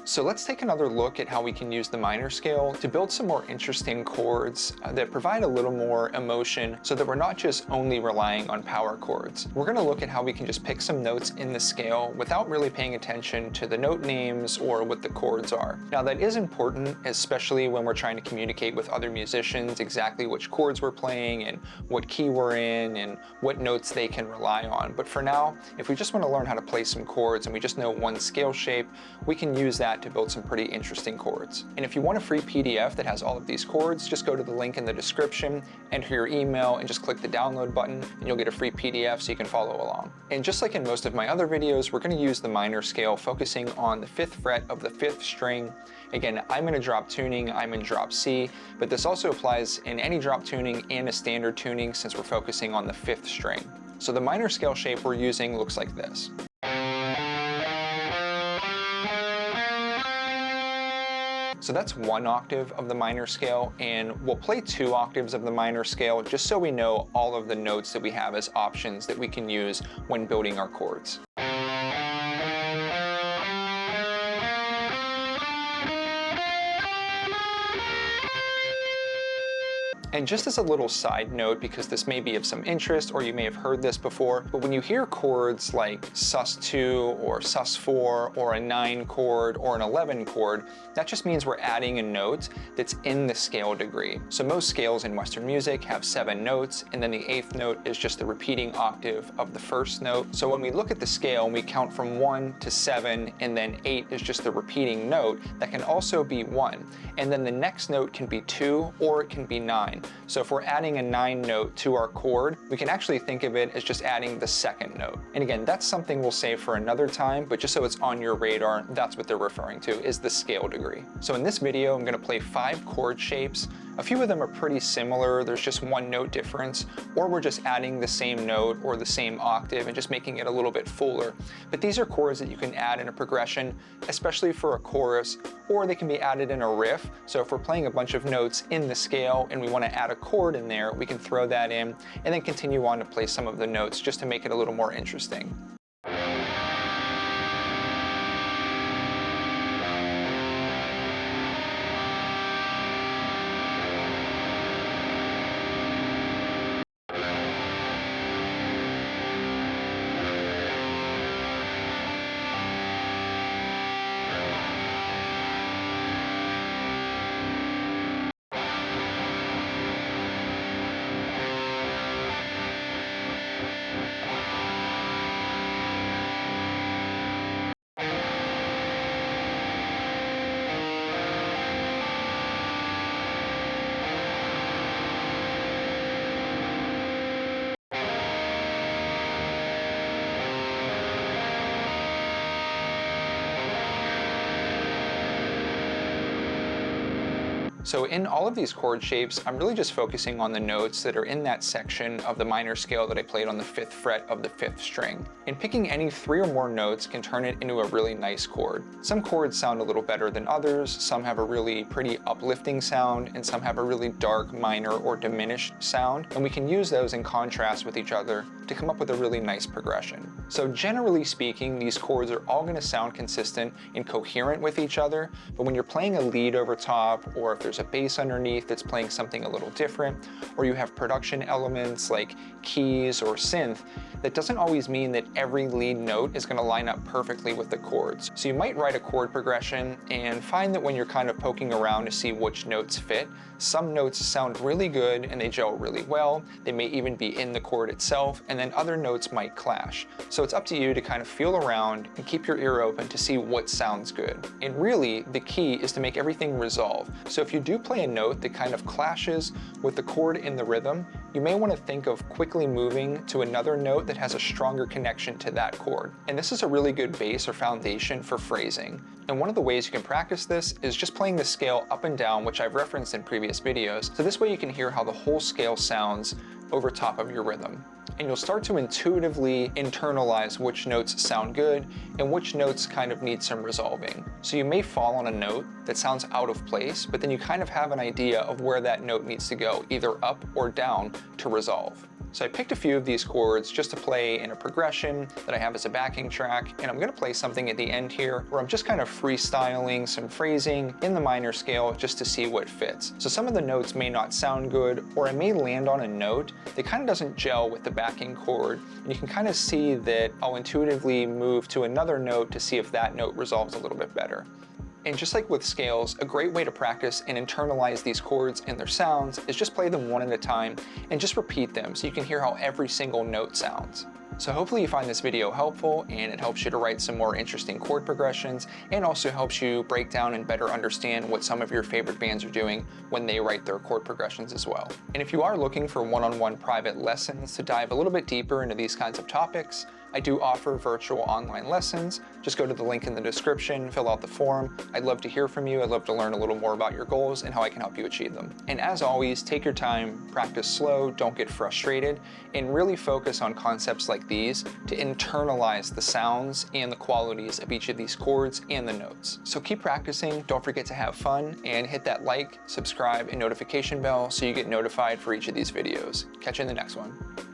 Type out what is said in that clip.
So let's take another look at how we can use the minor scale to build some more interesting chords that provide a little more emotion so that we're not just only relying on power chords. We're going to look at how we can just pick some notes in the scale without really paying attention to the note names or what the chords are. Now that is important, especially when we're trying to communicate with other musicians exactly which chords we're playing and what key we're in and what notes they can rely on. But for now, if we just want to learn how to play some chords and we just know one scale shape, we can use that to build some pretty interesting chords. And if you want a free PDF that has all of these chords, just go to the link in the description, enter your email, and just click the download button, and you'll get a free PDF so you can follow along. And just like in most of my other videos, we're going to use the minor scale focusing on the 5th fret of the 5th string. Again, I'm in a drop tuning, I'm in drop C, but this also applies in any drop tuning and a standard tuning since we're focusing on the 5th string. So the minor scale shape we're using looks like this. So that's 1 octave of the minor scale, and we'll play 2 octaves of the minor scale just so we know all of the notes that we have as options that we can use when building our chords. And just as a little side note, because this may be of some interest or you may have heard this before, but when you hear chords like sus2 or sus4 or a 9 chord or an 11 chord, that just means we're adding a note that's in the scale degree. So most scales in Western music have 7 notes, and then the 8th note is just the repeating octave of the 1st note. So when we look at the scale and we count from 1 to 7, and then 8 is just the repeating note, that can also be 1. And then the next note can be 2 or it can be 9. So if we're adding a 9 note to our chord, we can actually think of it as just adding the 2nd note. And again, that's something we'll save for another time, but just so it's on your radar, that's what they're referring to, is the scale degree. So in this video, I'm going to play 5 chord shapes. A few of them are pretty similar, there's just 1 note difference, or we're just adding the same note or the same octave and just making it a little bit fuller. But these are chords that you can add in a progression, especially for a chorus, or they can be added in a riff. So if we're playing a bunch of notes in the scale and we want to add a chord in there, we can throw that in and then continue on to play some of the notes just to make it a little more interesting. So in all of these chord shapes, I'm really just focusing on the notes that are in that section of the minor scale that I played on the 5th fret of the 5th string. And picking any 3 or more notes can turn it into a really nice chord. Some chords sound a little better than others, some have a really pretty uplifting sound, and some have a really dark, minor, or diminished sound, and we can use those in contrast with each other to come up with a really nice progression. So generally speaking, these chords are all going to sound consistent and coherent with each other, but when you're playing a lead over top, or if there's a bass underneath that's playing something a little different, or you have production elements like keys or synth, that doesn't always mean that every lead note is going to line up perfectly with the chords. So you might write a chord progression and find that when you're kind of poking around to see which notes fit, some notes sound really good and they gel really well. They may even be in the chord itself, and then other notes might clash. So it's up to you to kind of feel around and keep your ear open to see what sounds good. And really, the key is to make everything resolve. So if you do play a note that kind of clashes with the chord in the rhythm, you may want to think of quickly moving to another note that has a stronger connection to that chord. And this is a really good base or foundation for phrasing. And one of the ways you can practice this is just playing the scale up and down, which I've referenced in previous videos. So this way you can hear how the whole scale sounds over top of your rhythm. And you'll start to intuitively internalize which notes sound good and which notes kind of need some resolving. So you may fall on a note that sounds out of place, but then you kind of have an idea of where that note needs to go, either up or down, to resolve. So I picked a few of these chords just to play in a progression that I have as a backing track, and I'm gonna play something at the end here where I'm just kind of freestyling some phrasing in the minor scale just to see what fits. So some of the notes may not sound good, or I may land on a note that kind of doesn't gel with the backing chord, and you can kind of see that I'll intuitively move to another note to see if that note resolves a little bit better. And just like with scales, a great way to practice and internalize these chords and their sounds is just play them one at a time and just repeat them so you can hear how every single note sounds. So hopefully you find this video helpful and it helps you to write some more interesting chord progressions and also helps you break down and better understand what some of your favorite bands are doing when they write their chord progressions as well. And if you are looking for one-on-one private lessons to dive a little bit deeper into these kinds of topics, I do offer virtual online lessons. Just go to the link in the description, fill out the form. I'd love to hear from you. I'd love to learn a little more about your goals and how I can help you achieve them. And as always, take your time, practice slow, don't get frustrated, and really focus on concepts like these to internalize the sounds and the qualities of each of these chords and the notes. So keep practicing, don't forget to have fun, and hit that like, subscribe, and notification bell so you get notified for each of these videos. Catch you in the next one.